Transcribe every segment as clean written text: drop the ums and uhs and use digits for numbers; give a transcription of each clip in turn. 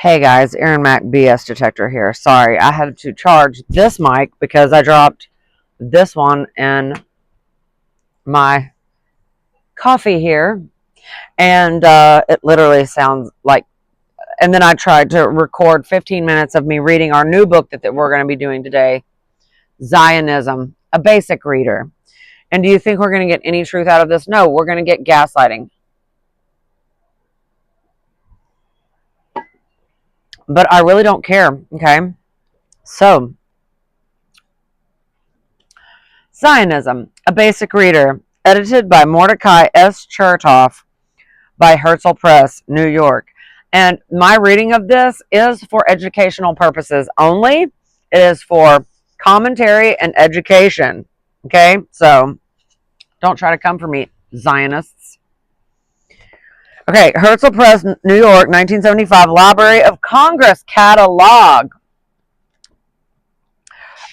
Hey guys, Aaron Mac BS detector here. Sorry, I had to charge this mic because I dropped this one in my coffee here, and it literally sounds like. And then I tried to record 15 minutes of me reading our new book that we're going to be doing today, Zionism, a basic reader. And do you think we're going to get any truth out of this? No, we're going to get gaslighting. But I really don't care, okay? So, Zionism, a basic reader, edited by Mordecai S. Chertoff by Herzl Press, New York. And my reading of this is for educational purposes only. It is for commentary and education. Okay? So, don't try to come for me, Zionists. Okay, Herzl Press, New York, 1975, Library of Congress catalog.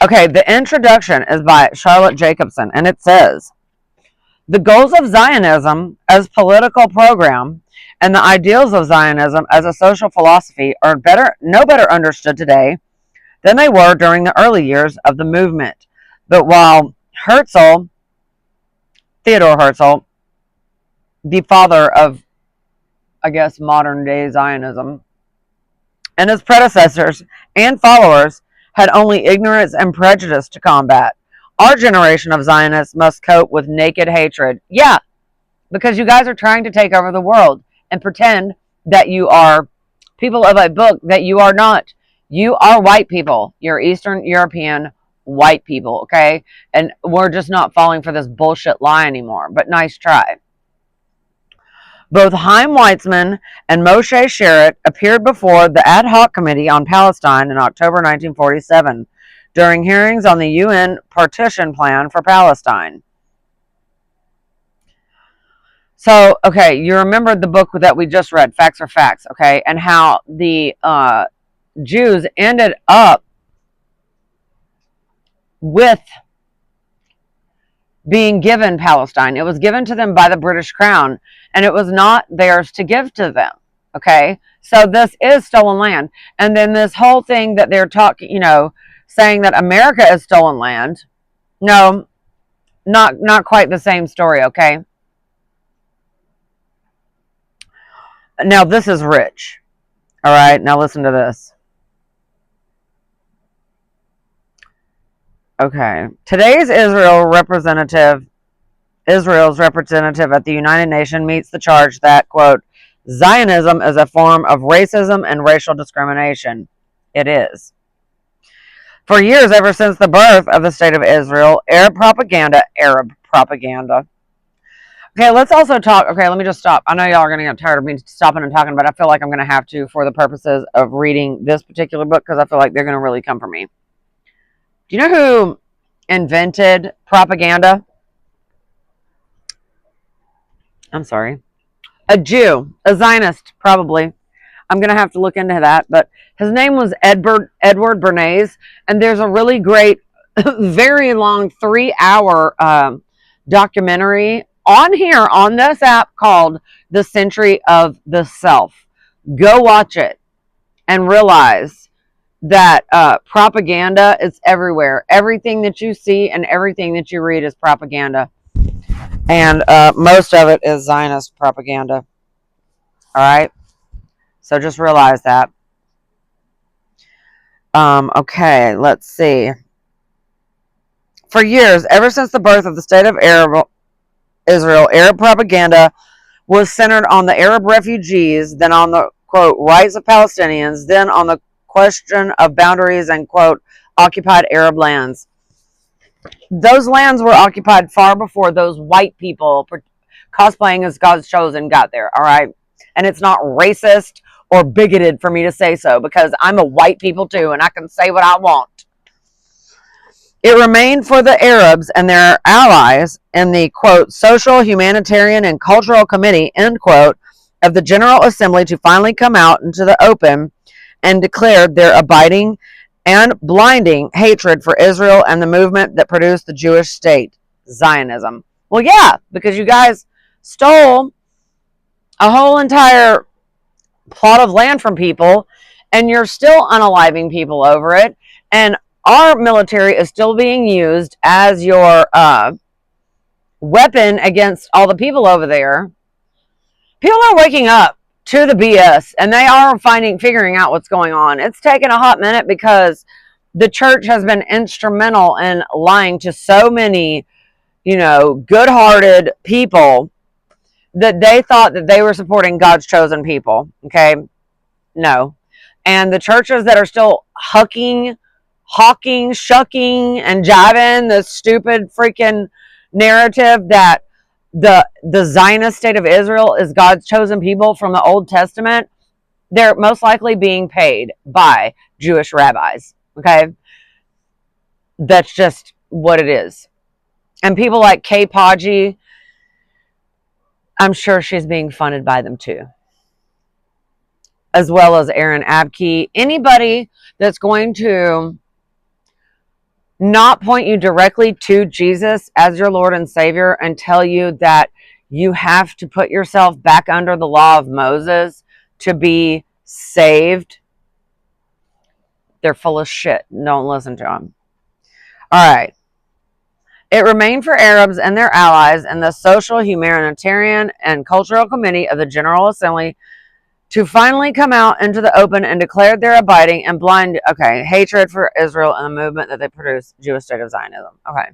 Okay, the introduction is by Charlotte Jacobson, and it says, the goals of Zionism as political program and the ideals of Zionism as a social philosophy are no better understood today than they were during the early years of the movement. But while Theodore Herzl, the father of, I guess, modern day Zionism, and his predecessors and followers had only ignorance and prejudice to combat, our generation of Zionists must cope with naked hatred. Yeah, because you guys are trying to take over the world and pretend that you are people of a book that you are not. You are white people. You're Eastern European white people, okay? And we're just not falling for this bullshit lie anymore. But nice try. Both Chaim Weizmann and Moshe Sharett appeared before the Ad Hoc Committee on Palestine in October 1947 during hearings on the UN partition plan for Palestine. So, okay, you remember the book that we just read, Facts Are Facts, okay, and how the Jews ended up with being given Palestine. It was given to them by the British Crown, and it was not theirs to give to them, okay? So this is stolen land. And then this whole thing that they're talking, saying that America is stolen land. No, not quite the same story, okay? Now, this is rich. All right, now listen to this. Okay. Today's Israel's representative at the United Nations meets the charge that, quote, Zionism is a form of racism and racial discrimination. It is. For years, ever since the birth of the State of Israel, Arab propaganda. Okay, let's also talk. Okay, let me just stop. I know y'all are going to get tired of me stopping and talking, but I feel like I'm going to have to for the purposes of reading this particular book because I feel like they're going to really come for me. Do you know who invented propaganda? I'm sorry. A Jew, a Zionist, probably. I'm going to have to look into that, but his name was Edward Bernays, and there's a really great, very long 3-hour documentary on here, on this app called The Century of the Self. Go watch it and realize that propaganda is everywhere. Everything that you see and everything that you read is propaganda. And most of it is Zionist propaganda. All right? So just realize that. Okay, let's see. For years, ever since the birth of the State of Israel, Arab propaganda was centered on the Arab refugees, then on the, quote, rights of Palestinians, then on the question of boundaries and, quote, occupied Arab lands. Those lands were occupied far before those white people cosplaying as God's chosen got there, all right? And it's not racist or bigoted for me to say so because I'm a white people too and I can say what I want. It remained for the Arabs and their allies in the, quote, social, humanitarian, and cultural committee, end quote, of the General Assembly to finally come out into the open and declared their abiding and blinding hatred for Israel and the movement that produced the Jewish state, Zionism. Well, yeah, because you guys stole a whole entire plot of land from people and you're still unaliving people over it. And our military is still being used as your weapon against all the people over there. People are waking up to the BS, and they are figuring out what's going on. It's taken a hot minute because the church has been instrumental in lying to so many, good-hearted people that they thought that they were supporting God's chosen people. Okay? No. And the churches that are still hawking, shucking, and jiving the stupid freaking narrative that the Zionist state of Israel is God's chosen people from the Old Testament, they're most likely being paid by Jewish rabbis. Okay? That's just what it is. And people like Kay Podgy, I'm sure she's being funded by them too. As well as Aaron Abke. Anybody that's going to not point you directly to Jesus as your Lord and Savior and tell you that you have to put yourself back under the law of Moses to be saved, they're full of shit. Don't listen to them. All right. It remained for Arabs and their allies and the Social, Humanitarian, and Cultural Committee of the General Assembly to finally come out into the open and declare their abiding and blind, hatred for Israel and the movement that they produce, Jewish state of Zionism. Okay.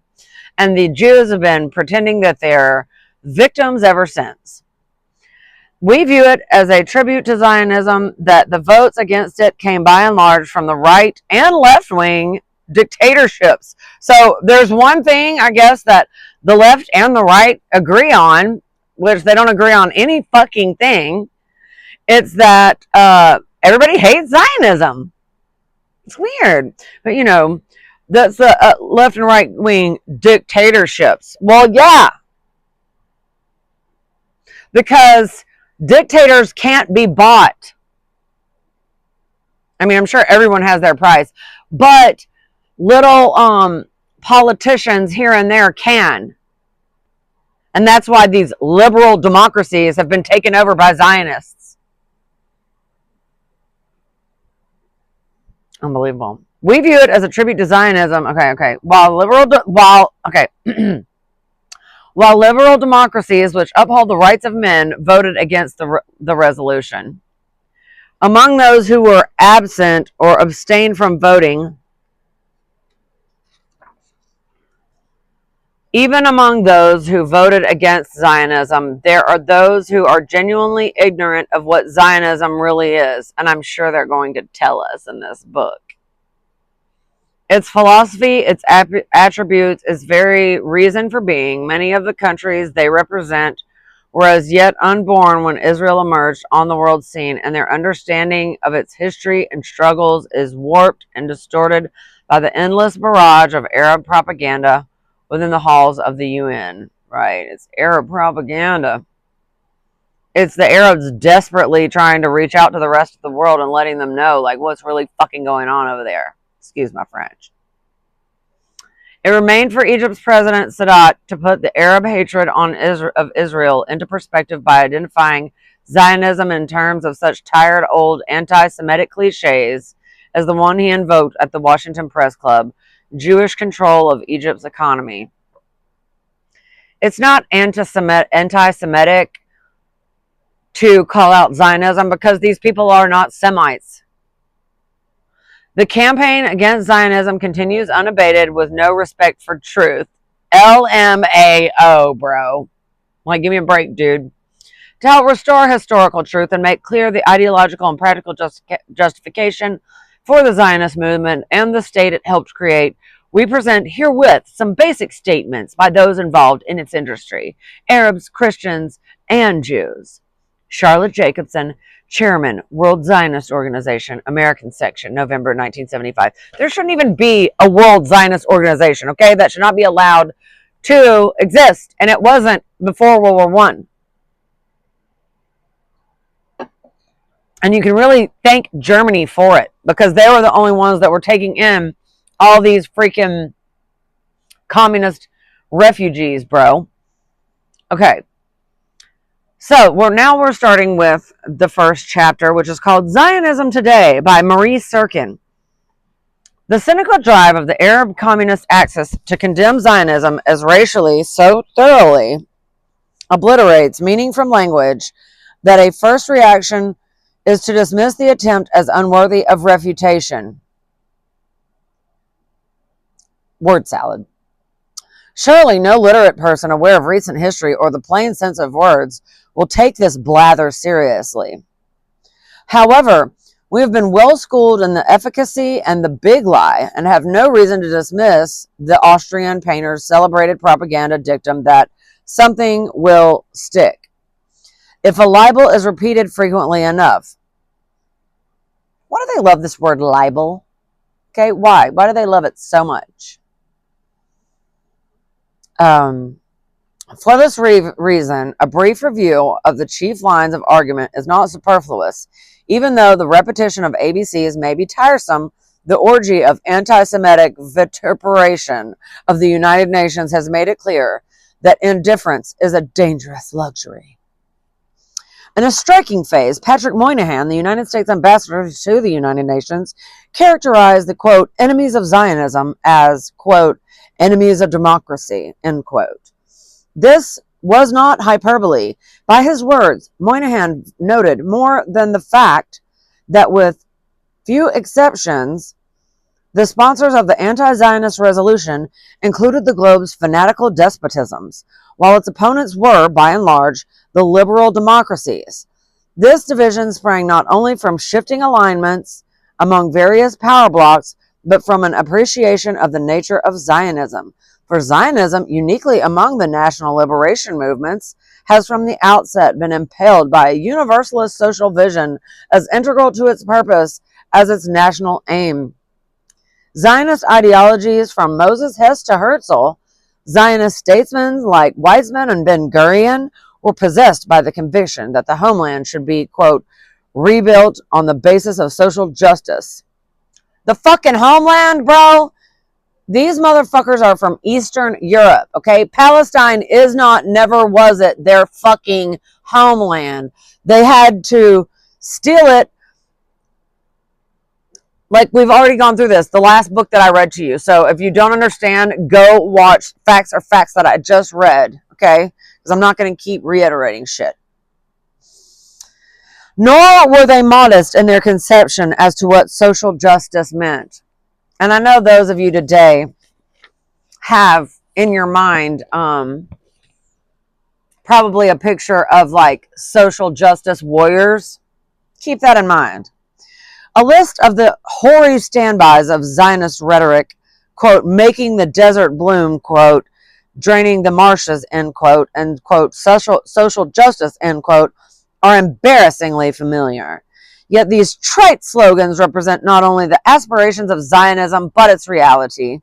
And the Jews have been pretending that they're victims ever since. We view it as a tribute to Zionism that the votes against it came by and large from the right and left-wing dictatorships. So there's one thing, I guess, that the left and the right agree on, which they don't agree on any fucking thing. It's that everybody hates Zionism. It's weird. But, that's the left and right wing dictatorships. Well, yeah. Because dictators can't be bought. I mean, I'm sure everyone has their price. But little politicians here and there can. And that's why these liberal democracies have been taken over by Zionists. Unbelievable. We view it as a tribute to Zionism. Okay. While liberal democracies which uphold the rights of men voted against the resolution. Among those who were absent or abstained from voting, even among those who voted against Zionism, there are those who are genuinely ignorant of what Zionism really is, and I'm sure they're going to tell us in this book. Its philosophy, its attributes, its very reason for being. Many of the countries they represent were as yet unborn when Israel emerged on the world scene, and their understanding of its history and struggles is warped and distorted by the endless barrage of Arab propaganda within the halls of the UN. Right, it's Arab propaganda. It's the Arabs desperately trying to reach out to the rest of the world and letting them know, like, what's really fucking going on over there. Excuse my French. It remained for Egypt's President Sadat to put the Arab hatred of Israel into perspective by identifying Zionism in terms of such tired old anti-Semitic cliches as the one he invoked at the Washington Press Club, Jewish control of Egypt's economy. It's not anti-Semitic to call out Zionism because these people are not Semites. The campaign against Zionism continues unabated with no respect for truth. LMAO, bro. Like, give me a break, dude. To help restore historical truth and make clear the ideological and practical justification for the Zionist movement and the state it helped create, we present herewith some basic statements by those involved in its industry, Arabs, Christians, and Jews. Charlotte Jacobson, Chairman, World Zionist Organization, American Section, November 1975. There shouldn't even be a World Zionist Organization, okay? That should not be allowed to exist. And it wasn't before World War I. And you can really thank Germany for it because they were the only ones that were taking in all these freaking communist refugees, bro. Okay. So we're starting with the first chapter, which is called Zionism Today by Marie Serkin. The cynical drive of the Arab communist axis to condemn Zionism as racially so thoroughly obliterates meaning from language that a first reaction is to dismiss the attempt as unworthy of refutation. Word salad. Surely no literate person aware of recent history or the plain sense of words will take this blather seriously. However, we have been well schooled in the efficacy and the big lie and have no reason to dismiss the Austrian painter's celebrated propaganda dictum that something will stick if a libel is repeated frequently enough. Why do they love this word libel? Okay, why? Why do they love it so much? For this reason, a brief review of the chief lines of argument is not superfluous. Even though the repetition of ABCs may be tiresome, the orgy of anti-Semitic vituperation of the United Nations has made it clear that indifference is a dangerous luxury. In a striking phase, Patrick Moynihan, the United States ambassador to the United Nations, characterized the, quote, enemies of Zionism as, quote, enemies of democracy, end quote. This was not hyperbole. By his words, Moynihan noted more than the fact that with few exceptions, the sponsors of the anti-Zionist resolution included the globe's fanatical despotisms, while its opponents were, by and large, the liberal democracies. This division sprang not only from shifting alignments among various power blocks, but from an appreciation of the nature of Zionism. For Zionism, uniquely among the national liberation movements, has from the outset been impelled by a universalist social vision as integral to its purpose as its national aim. Zionist ideologies from Moses Hess to Herzl, Zionist statesmen like Weizmann and Ben-Gurion were possessed by the conviction that the homeland should be, quote, rebuilt on the basis of social justice. The fucking homeland, bro? These motherfuckers are from Eastern Europe, okay? Palestine is not, never was it, their fucking homeland. They had to steal it. Like, we've already gone through this, the last book that I read to you. So if you don't understand, go watch Facts Are Facts that I just read, okay? Because I'm not going to keep reiterating shit. Nor were they modest in their conception as to what social justice meant. And I know those of you today have in your mind probably a picture of like social justice warriors. Keep that in mind. A list of the hoary standbys of Zionist rhetoric, quote, making the desert bloom, quote, draining the marshes, end quote, and, quote, social justice, end quote, are embarrassingly familiar. Yet these trite slogans represent not only the aspirations of Zionism, but its reality.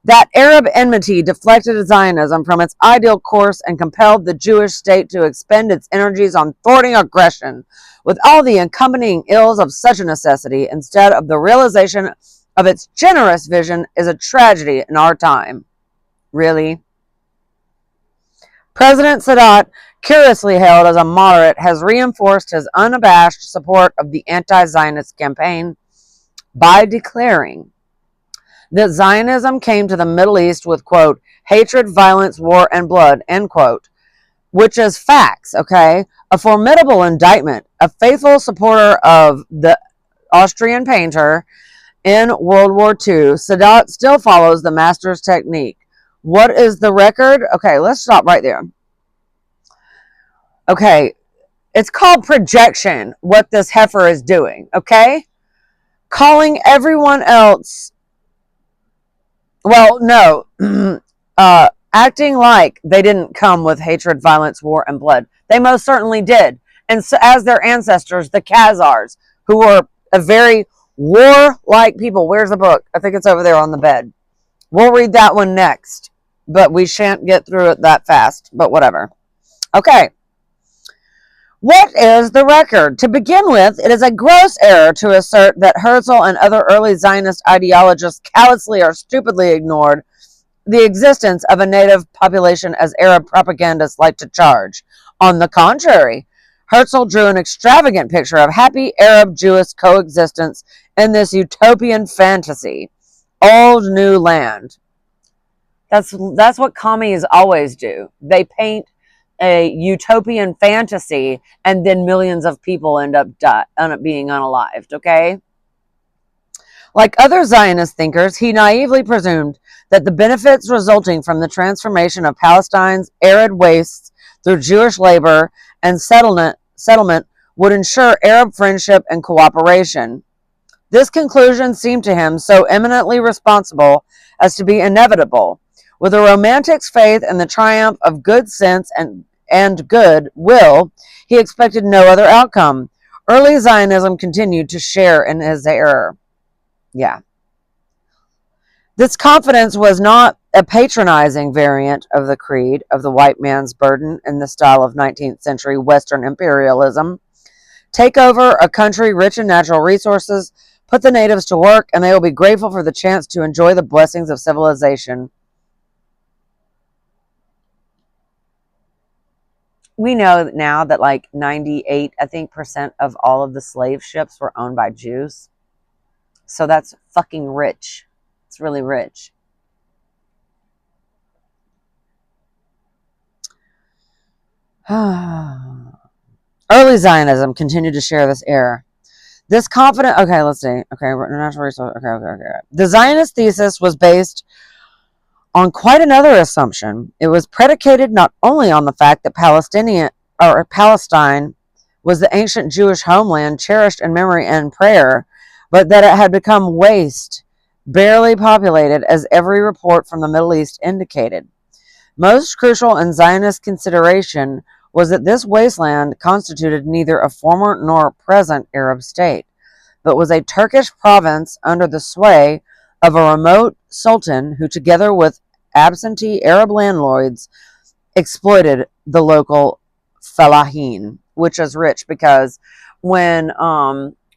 That Arab enmity deflected Zionism from its ideal course and compelled the Jewish state to expend its energies on thwarting aggression, with all the accompanying ills of such a necessity, instead of the realization of its generous vision, is a tragedy in our time. Really? President Sadat, curiously hailed as a moderate, has reinforced his unabashed support of the anti-Zionist campaign by declaring that Zionism came to the Middle East with, quote, hatred, violence, war, and blood, end quote, which is facts, okay? A formidable indictment. A faithful supporter of the Austrian painter in World War II, Sadat still follows the master's technique. What is the record? Okay, let's stop right there. Okay, it's called projection, what this heifer is doing, okay? Calling everyone else, well, no, acting like they didn't come with hatred, violence, war, and blood. They most certainly did. And so, as their ancestors, the Khazars, who were a very warlike people. Where's the book? I think it's over there on the bed. We'll read that one next, but we shan't get through it that fast, but whatever. Okay. What is the record? To begin with, it is a gross error to assert that Herzl and other early Zionist ideologists callously or stupidly ignored the existence of a native population as Arab propagandists like to charge. On the contrary, Herzl drew an extravagant picture of happy Arab-Jewish coexistence in this utopian fantasy. Old new land. That's what commies always do. They paint a utopian fantasy, and then millions of people end up being unalived, okay? Like other Zionist thinkers, he naively presumed that the benefits resulting from the transformation of Palestine's arid wastes through Jewish labor and settlement would ensure Arab friendship and cooperation. This conclusion seemed to him so eminently responsible as to be inevitable. With a romantic's faith in the triumph of good sense and good will, he expected no other outcome. Early Zionism continued to share in his error. Yeah. This confidence was not a patronizing variant of the creed of the white man's burden in the style of 19th century Western imperialism. Take over a country rich in natural resources, put the natives to work, and they will be grateful for the chance to enjoy the blessings of civilization. We know now that like 98, I think, percent of all of the slave ships were owned by Jews. So that's fucking rich. It's really rich. Early Zionism continued to share this error. This confident, okay, let's see. Okay, natural resource. Okay. The Zionist thesis was based on quite another assumption. It was predicated not only on the fact that Palestine was the ancient Jewish homeland cherished in memory and prayer, but that it had become waste, barely populated, as every report from the Middle East indicated. Most crucial in Zionist consideration was that this wasteland constituted neither a former nor present Arab state, but was a Turkish province under the sway of a remote sultan who, together with absentee Arab landlords, exploited the local fellahin, which is rich because when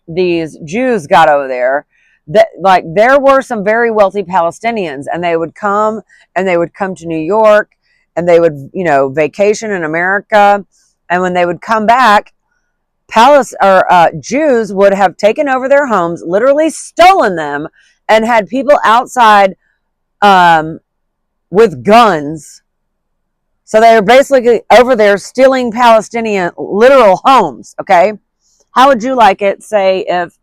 these Jews got over there, there were some very wealthy Palestinians, and they would come to New York, and they would vacation in America, and when they would come back, Jews would have taken over their homes, literally stolen them, and had people outside with guns. So they were basically over there stealing Palestinian literal homes, okay? How would you like it, say, if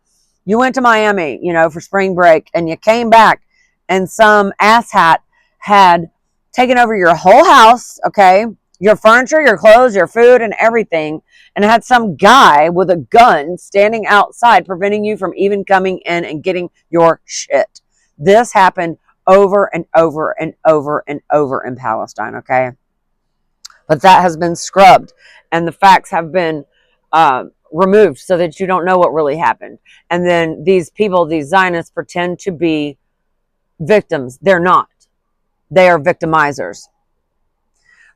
you went to Miami, for spring break, and you came back and some asshat had taken over your whole house, okay? Your furniture, your clothes, your food, and everything, and had some guy with a gun standing outside preventing you from even coming in and getting your shit. This happened over and over and over and over in Palestine, okay? But that has been scrubbed, and the facts have been removed so that you don't know what really happened. And then these people, these Zionists, pretend to be victims. They're not. They are victimizers.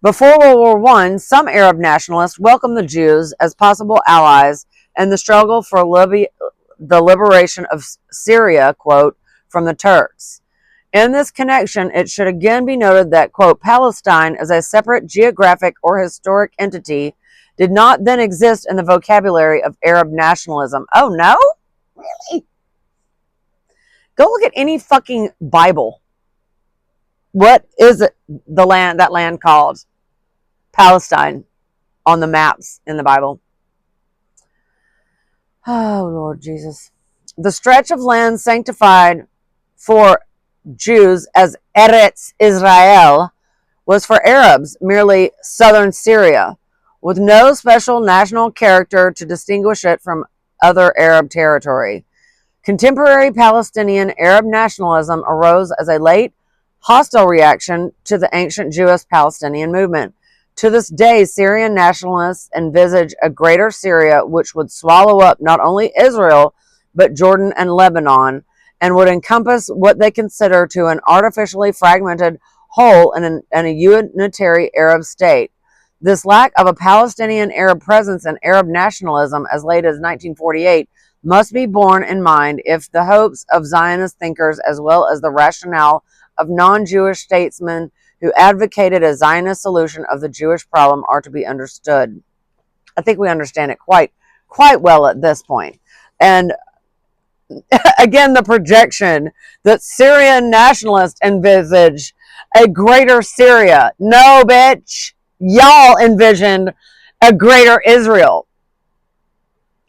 Before World War I, some Arab nationalists welcomed the Jews as possible allies in the struggle for the liberation of Syria, quote, from the Turks. In this connection, it should again be noted that, quote, Palestine as a separate geographic or historic entity did not then exist in the vocabulary of Arab nationalism. Oh, no? Really? Go look at any fucking Bible. What is it, that land called? Palestine on the maps in the Bible. Oh, Lord Jesus. The stretch of land sanctified for Jews as Eretz Israel was for Arabs merely southern Syria, with no special national character to distinguish it from other Arab territory. Contemporary Palestinian Arab nationalism arose as a late, hostile reaction to the ancient Jewish Palestinian movement. To this day, Syrian nationalists envisage a greater Syria which would swallow up not only Israel, but Jordan and Lebanon, and would encompass what they consider to an artificially fragmented whole in a unitary Arab state. This lack of a Palestinian Arab presence and Arab nationalism as late as 1948 must be borne in mind if the hopes of Zionist thinkers as well as the rationale of non-Jewish statesmen who advocated a Zionist solution of the Jewish problem are to be understood. I think we understand it quite well at this point. And again, the projection that Syrian nationalists envisage a greater Syria. No, bitch. Y'all envisioned a greater Israel.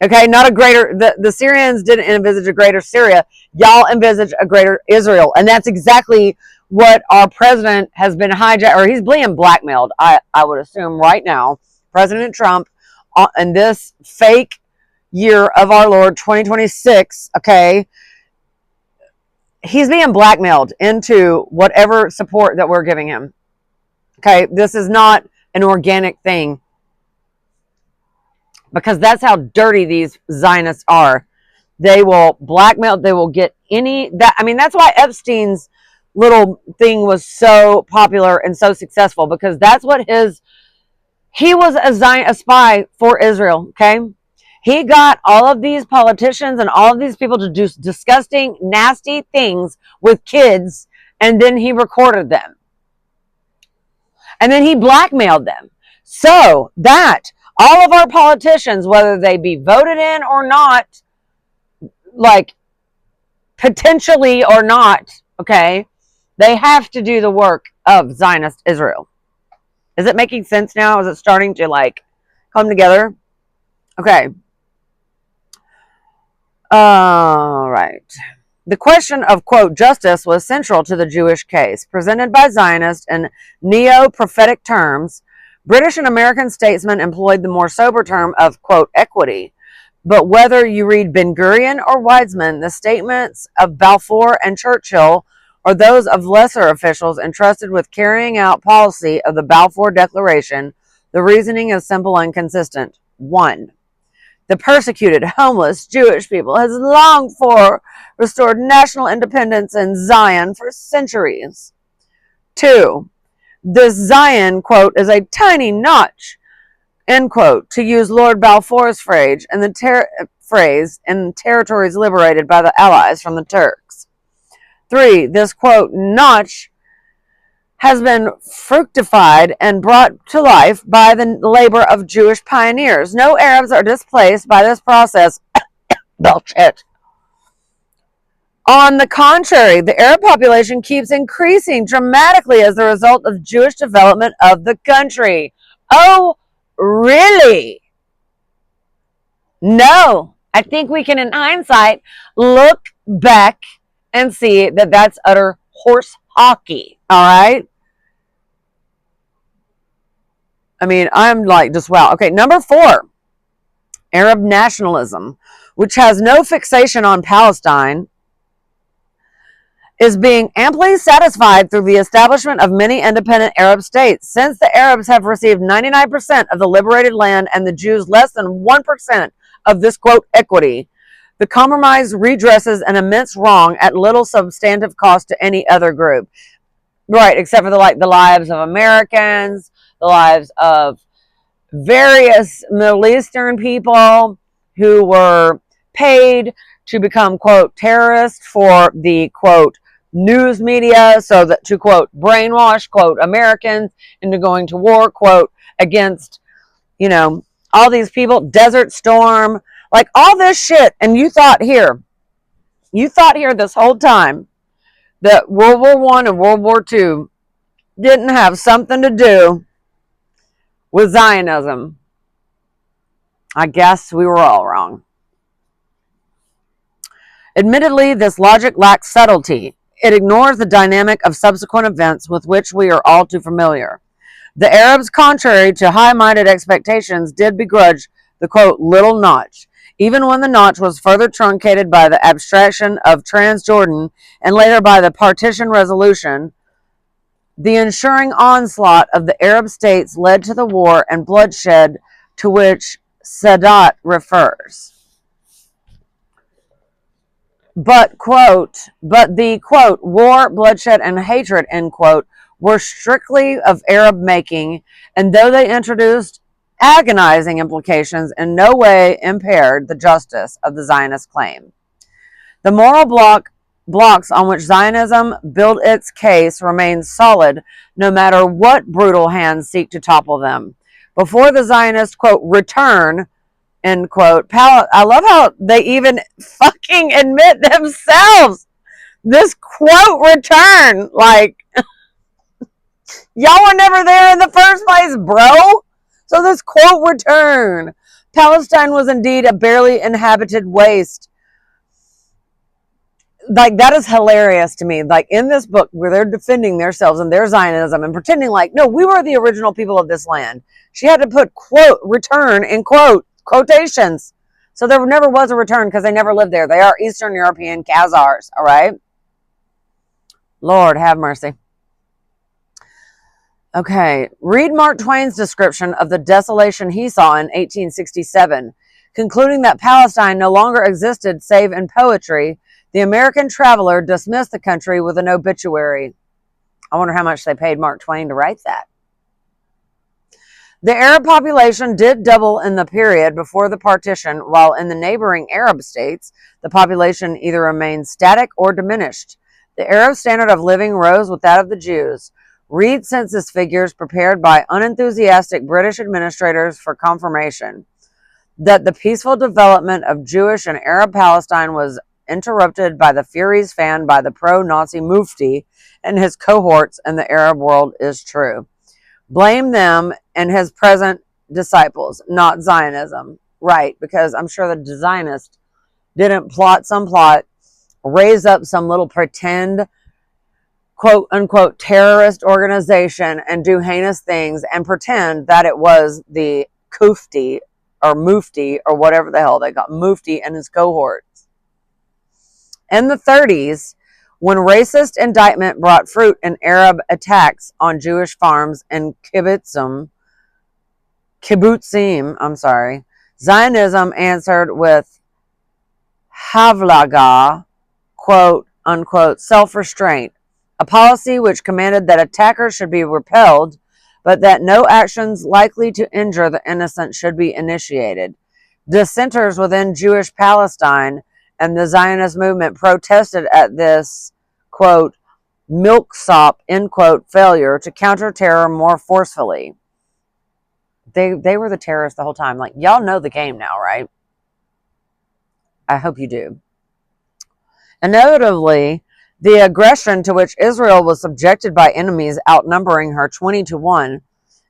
Okay, not a greater, the Syrians didn't envisage a greater Syria. Y'all envisage a greater Israel. And that's exactly what our president has been hijacked, or he's being blackmailed, I would assume right now. President Trump, in this fake year of our Lord, 2026, okay, he's being blackmailed into whatever support that we're giving him. Okay, this is not an organic thing, because that's how dirty these Zionists are. They will blackmail, they will get that's why Epstein's little thing was so popular and so successful, because that's what he was a spy for Israel, okay? He got all of these politicians and all of these people to do disgusting, nasty things with kids, and then he recorded them. And then he blackmailed them. So that all of our politicians, whether they be voted in or not, like potentially or not, okay, they have to do the work of Zionist Israel. Is it making sense now? Is it starting to like come together? Okay. All right. The question of, quote, justice was central to the Jewish case. Presented by Zionists in neo-prophetic terms, British and American statesmen employed the more sober term of, quote, equity. But whether you read Ben-Gurion or Weizmann, the statements of Balfour and Churchill, or those of lesser officials entrusted with carrying out policy of the Balfour Declaration, the reasoning is simple and consistent. 1. The persecuted, homeless Jewish people has long for restored national independence in Zion for centuries. 2. This Zion, quote, is a tiny notch, end quote, to use Lord Balfour's phrase in territories liberated by the Allies from the Turks. 3. This, quote, notch has been fructified and brought to life by the labor of Jewish pioneers. No Arabs are displaced by this process. Bullshit. On the contrary, the Arab population keeps increasing dramatically as a result of Jewish development of the country. Oh, really? No. I think we can, in hindsight, look back and see that that's utter horse hockey. All right? I mean, I'm like just wow. Okay, number 4, Arab nationalism, which has no fixation on Palestine, is being amply satisfied through the establishment of many independent Arab states. Since the Arabs have received 99% of the liberated land and the Jews less than 1% of this, quote, equity, the compromise redresses an immense wrong at little substantive cost to any other group. Right, except for the lives of Americans, the lives of various Middle Eastern people who were paid to become, quote, terrorists for the, quote, news media, so that to, quote, brainwash, quote, Americans into going to war, quote, against, all these people, Desert Storm, like all this shit. And you thought here this whole time that World War I and World War II didn't have something to do with Zionism. I guess we were all wrong. Admittedly, this logic lacks subtlety. It ignores the dynamic of subsequent events with which we are all too familiar. The Arabs, contrary to high-minded expectations, did begrudge the, quote, little notch, even when the notch was further truncated by the abstraction of Transjordan and later by the partition resolution. The ensuing onslaught of the Arab states led to the war and bloodshed to which Sadat refers. But the, quote, war, bloodshed, and hatred, end quote, were strictly of Arab making, and though they introduced agonizing implications, in no way impaired the justice of the Zionist claim. The moral blocks on which Zionism built its case remain solid, no matter what brutal hands seek to topple them. before the Zionist, quote, return, end quote. I love how they even fucking admit themselves this quote return. Like, y'all were never there in the first place, bro. So this quote return. Palestine was indeed a barely inhabited waste. Like, that is hilarious to me. Like, in this book where they're defending themselves and their Zionism and pretending like, no, we were the original people of this land. She had to put quote return in quotations. So there never was a return because they never lived there. They are Eastern European Khazars, all right? Lord have mercy. Okay, read Mark Twain's description of the desolation he saw in 1867. Concluding that Palestine no longer existed save in poetry, the American traveler dismissed the country with an obituary. I wonder how much they paid Mark Twain to write that. The Arab population did double in the period before the partition, while in the neighboring Arab states, the population either remained static or diminished. The Arab standard of living rose with that of the Jews. Read census figures prepared by unenthusiastic British administrators for confirmation that the peaceful development of Jewish and Arab Palestine was interrupted by the furies fanned by the pro-Nazi Mufti and his cohorts in the Arab world is true. Blame them and his present disciples, not Zionism. Right, because I'm sure the Zionists didn't plot, raise up some little pretend quote unquote terrorist organization and do heinous things and pretend that it was the Kufti or Mufti or whatever the hell they got, Mufti and his cohorts. In the 30s, when racist indictment brought fruit in Arab attacks on Jewish farms in kibbutzim, Zionism answered with havlaga, quote unquote, self-restraint, a policy which commanded that attackers should be repelled, but that no actions likely to injure the innocent should be initiated. Dissenters within Jewish Palestine and the Zionist movement protested at this, quote, milksop, end quote, failure to counter terror more forcefully. They were the terrorists the whole time. Like, y'all know the game now, right? I hope you do. Inevitably, the aggression to which Israel was subjected by enemies outnumbering her 20-1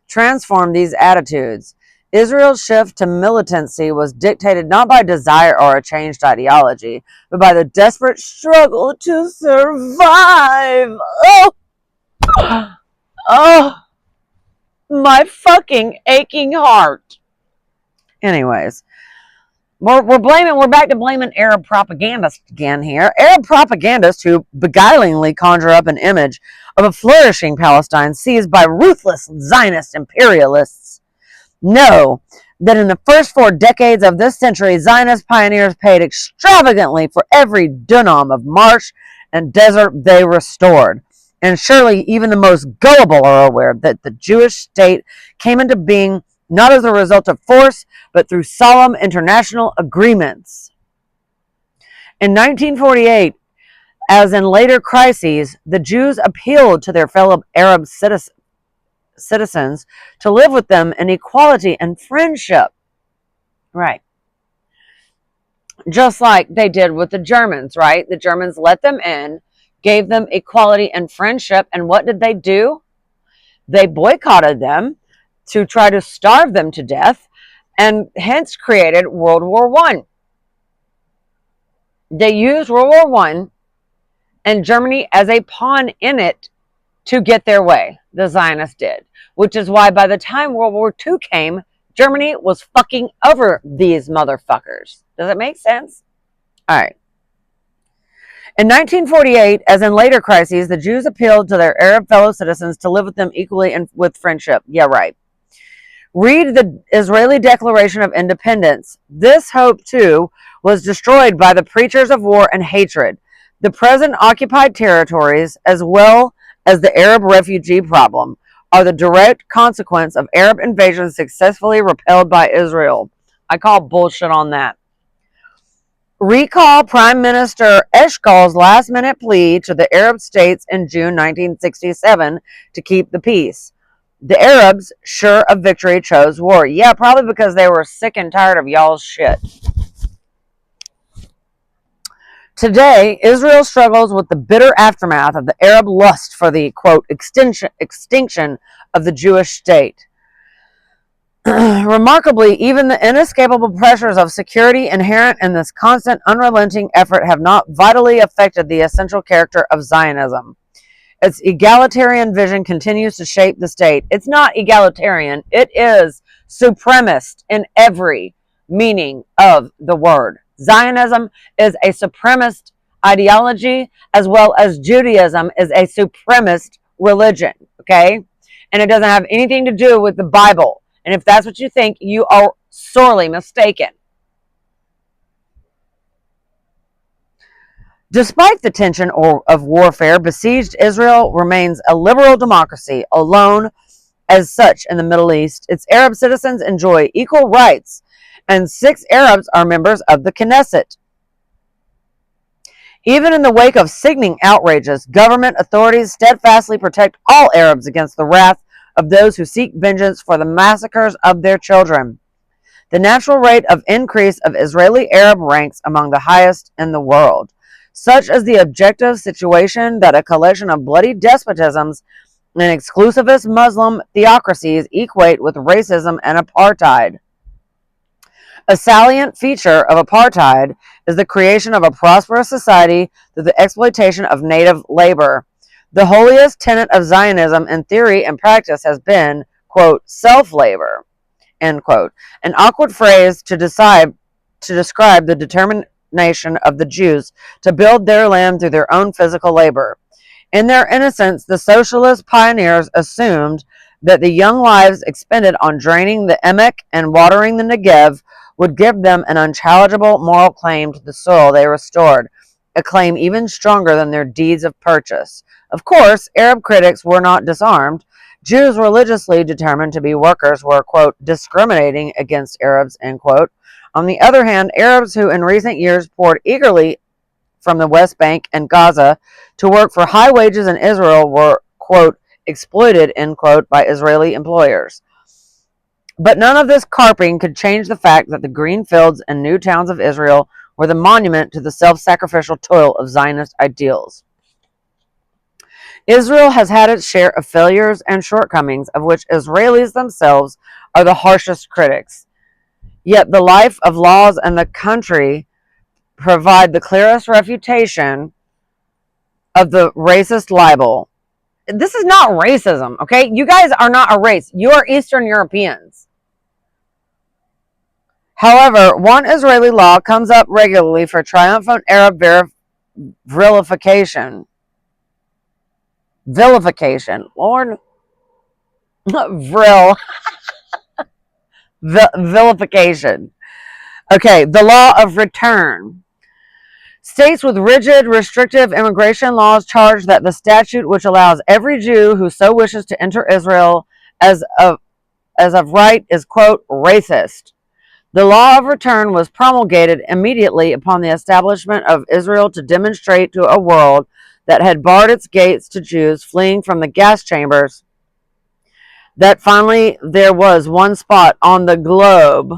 transformed these attitudes. Israel's shift to militancy was dictated not by desire or a changed ideology, but by the desperate struggle to survive. Oh, my fucking aching heart. Anyways, we're back to blaming Arab propagandists again here. Arab propagandists who beguilingly conjure up an image of a flourishing Palestine seized by ruthless Zionist imperialists know that in the first 4 decades of this century, Zionist pioneers paid extravagantly for every dunam of marsh and desert they restored. And surely even the most gullible are aware that the Jewish state came into being not as a result of force, but through solemn international agreements. In 1948, as in later crises, the Jews appealed to their fellow Arab citizens to live with them in equality and friendship. Right. Just like they did with the Germans, right? The Germans let them in, gave them equality and friendship, and what did they do? They boycotted them to try to starve them to death, and hence created World War I. They used World War I and Germany as a pawn in it to get their way. The Zionists did. Which is why by the time World War II came, Germany was fucking over these motherfuckers. Does it make sense? All right. In 1948, as in later crises, the Jews appealed to their Arab fellow citizens to live with them equally and with friendship. Yeah, right. Read the Israeli Declaration of Independence. This hope, too, was destroyed by the preachers of war and hatred. The present occupied territories, as well as the Arab refugee problem, are the direct consequence of Arab invasions successfully repelled by Israel. I call bullshit on that. Recall Prime Minister Eshkol's last-minute plea to the Arab states in June 1967 to keep the peace. The Arabs, sure of victory, chose war. Yeah, probably because they were sick and tired of y'all's shit. Today, Israel struggles with the bitter aftermath of the Arab lust for the, quote, extinction of the Jewish state. Remarkably, even the inescapable pressures of security inherent in this constant, unrelenting effort have not vitally affected the essential character of Zionism. Its egalitarian vision continues to shape the state. It's not egalitarian, it is supremacist in every meaning of the word. Zionism is a supremacist ideology, as well as Judaism is a supremacist religion, okay? And it doesn't have anything to do with the Bible. And if that's what you think, you are sorely mistaken. Despite the tension of warfare, besieged Israel remains a liberal democracy, alone as such in the Middle East. Its Arab citizens enjoy equal rights, and 6 Arabs are members of the Knesset. Even in the wake of sickening outrages, government authorities steadfastly protect all Arabs against the wrath of those who seek vengeance for the massacres of their children. The natural rate of increase of Israeli Arab ranks among the highest in the world. Such is the objective situation that a collection of bloody despotisms and exclusivist Muslim theocracies equate with racism and apartheid. A salient feature of apartheid is the creation of a prosperous society through the exploitation of native labor. The holiest tenet of Zionism in theory and practice has been, quote, self-labor, end quote, an awkward phrase to describe the determination of the Jews to build their land through their own physical labor. In their innocence, the socialist pioneers assumed that the young lives expended on draining the Emek and watering the Negev would give them an unchallengeable moral claim to the soil they restored, a claim even stronger than their deeds of purchase. Of course, Arab critics were not disarmed. Jews religiously determined to be workers were, quote, discriminating against Arabs, end quote. On the other hand, Arabs who in recent years poured eagerly from the West Bank and Gaza to work for high wages in Israel were, quote, exploited, end quote, by Israeli employers. But none of this carping could change the fact that the green fields and new towns of Israel were the monument to the self-sacrificial toil of Zionist ideals. Israel has had its share of failures and shortcomings, of which Israelis themselves are the harshest critics. Yet the life of laws and the country provide the clearest refutation of the racist libel. This is not racism, okay? You guys are not a race. You are Eastern Europeans. However, one Israeli law comes up regularly for triumphant Arab vilification. Lord. Vilification. Okay, the law of return. States with rigid, restrictive immigration laws charge that the statute which allows every Jew who so wishes to enter Israel as of right is, quote, racist. The law of return was promulgated immediately upon the establishment of Israel to demonstrate to a world that had barred its gates to Jews fleeing from the gas chambers that finally there was one spot on the globe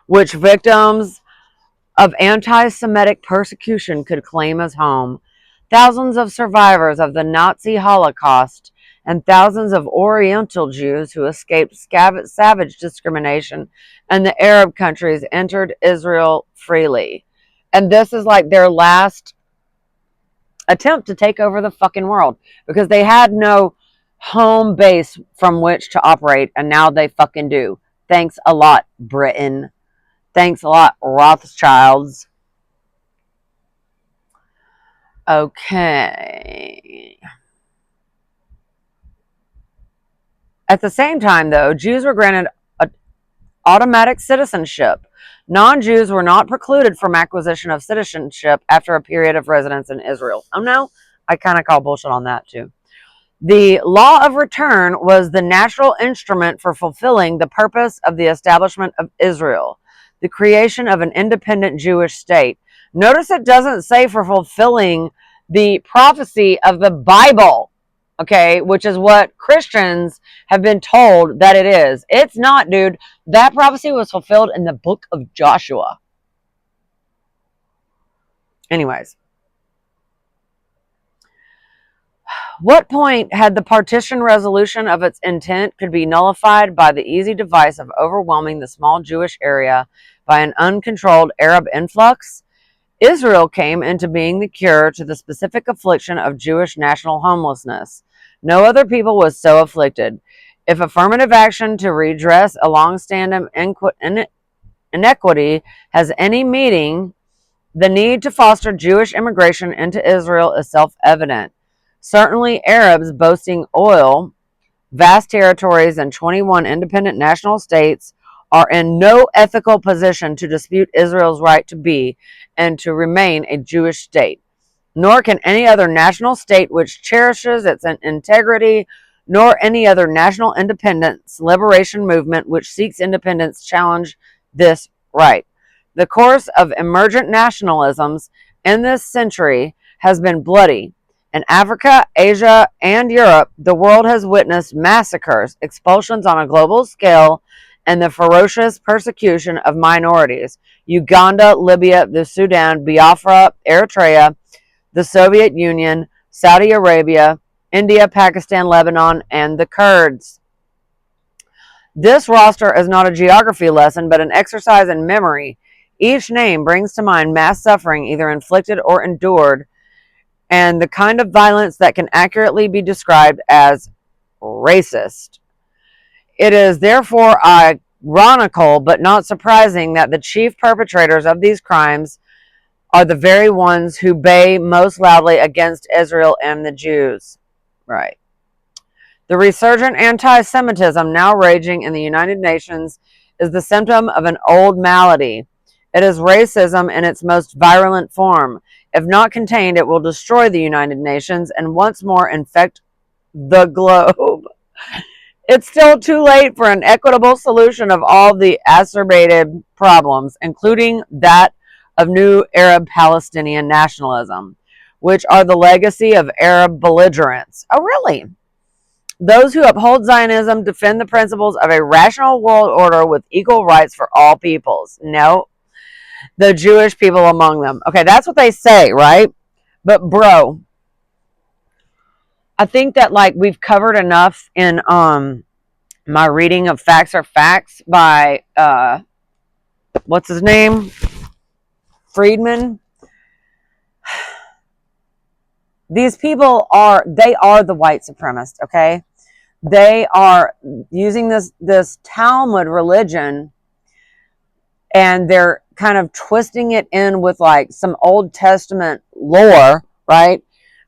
which victims of anti-Semitic persecution could claim as home. Thousands of survivors of the Nazi Holocaust and thousands of Oriental Jews who escaped savage discrimination in the Arab countries entered Israel freely. And this is like their last attempt to take over the fucking world because they had no home base from which to operate, and now they fucking do. Thanks a lot, Britain. Thanks a lot, Rothschilds. Okay. At the same time, though, Jews were granted automatic citizenship. Non-Jews were not precluded from acquisition of citizenship after a period of residence in Israel. Oh no, I kind of call bullshit on that too. The law of return was the natural instrument for fulfilling the purpose of the establishment of Israel, the creation of an independent Jewish state. Notice it doesn't say for fulfilling the prophecy of the Bible. okay, which is what Christians have been told that it is. It's not, dude. That prophecy was fulfilled in the book of Joshua. Anyways, what point had the partition resolution of its intent could be nullified by the easy device of overwhelming the small Jewish area by an uncontrolled Arab influx? Israel came into being the cure to the specific affliction of Jewish national homelessness. No other people was so afflicted. If affirmative action to redress a long-standing inequity has any meaning, the need to foster Jewish immigration into Israel is self-evident. Certainly, Arabs boasting oil, vast territories, and 21 independent national states are in no ethical position to dispute Israel's right to be and to remain a Jewish state. Nor can any other national state which cherishes its integrity, nor any other national independence liberation movement which seeks independence challenge this right. The course of emergent nationalisms in this century has been bloody. In Africa, Asia, and Europe, the world has witnessed massacres, expulsions on a global scale, and the ferocious persecution of minorities. Uganda, Libya, the Sudan, Biafra, Eritrea, the Soviet Union, Saudi Arabia, India, Pakistan, Lebanon, and the Kurds. This roster is not a geography lesson, but an exercise in memory. Each name brings to mind mass suffering, either inflicted or endured, and the kind of violence that can accurately be described as racist. It is therefore ironical but not surprising that the chief perpetrators of these crimes are the very ones who bay most loudly against Israel and the Jews. Right. The resurgent anti-Semitism now raging in the United Nations is the symptom of an old malady. It is racism in its most virulent form. If not contained, it will destroy the United Nations and once more infect the globe. It's still too late for an equitable solution of all the exacerbated problems, including that of new Arab-Palestinian nationalism, which are the legacy of Arab belligerents. Oh, really? Those who uphold Zionism defend the principles of a rational world order with equal rights for all peoples. No, the Jewish people among them. Okay, that's what they say, right? But bro, I think that like we've covered enough in my reading of Facts Are Facts by what's his name? Friedman. These people are the white supremacists, okay? They are using this Talmud religion, and they're kind of twisting it in with like some Old Testament lore, right?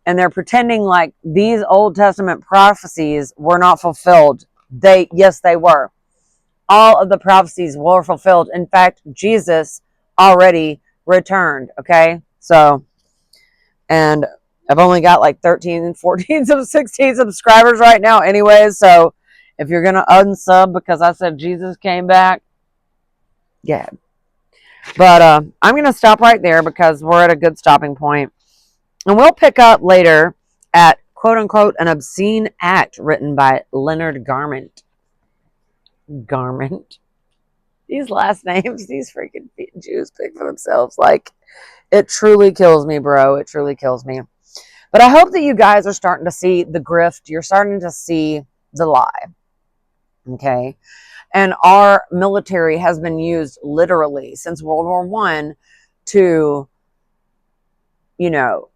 And they're pretending like these Old Testament prophecies were not fulfilled. Yes, they were. All of the prophecies were fulfilled. In fact, Jesus already returned, okay? So, and I've only got like 13, 14, 16 subscribers right now anyways, so if you're going to unsub because I said Jesus came back, yeah. But I'm going to stop right there because we're at a good stopping point. And we'll pick up later at quote-unquote an obscene act written by Leonard Garment. Garment. These last names, these freaking Jews pick for themselves. Like, it truly kills me, bro. It truly kills me. But I hope that you guys are starting to see the grift. You're starting to see the lie. Okay? And our military has been used literally since World War I to, you know,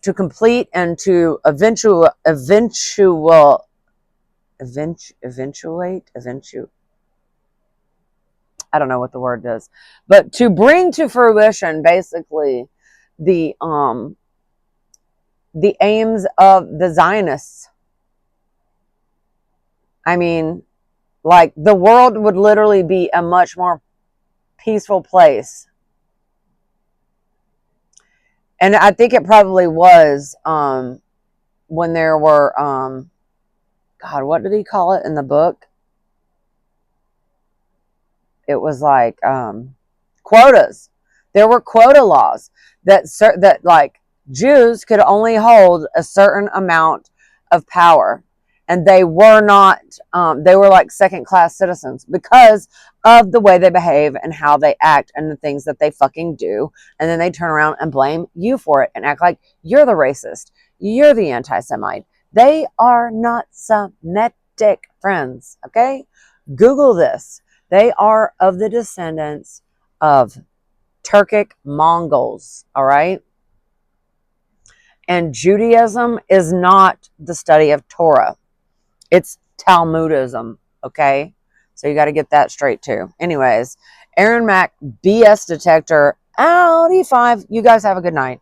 to complete and to eventuate. I don't know what the word is, but to bring to fruition basically the aims of the Zionists. I mean, like the world would literally be a much more peaceful place. And I think it probably was when there were God, what did he call it in the book? It was like quotas. There were quota laws that like Jews could only hold a certain amount of power. And they were not, they were like second class citizens because of the way they behave and how they act and the things that they fucking do. And then they turn around and blame you for it and act like you're the racist. You're the anti-Semite. They are not Semitic, friends. Okay? Google this. They are of the descendants of Turkic Mongols. All right? And Judaism is not the study of Torah. It's Talmudism, okay? So you got to get that straight too. Anyways, Aaron Mack, BS detector, Audi 5. You guys have a good night.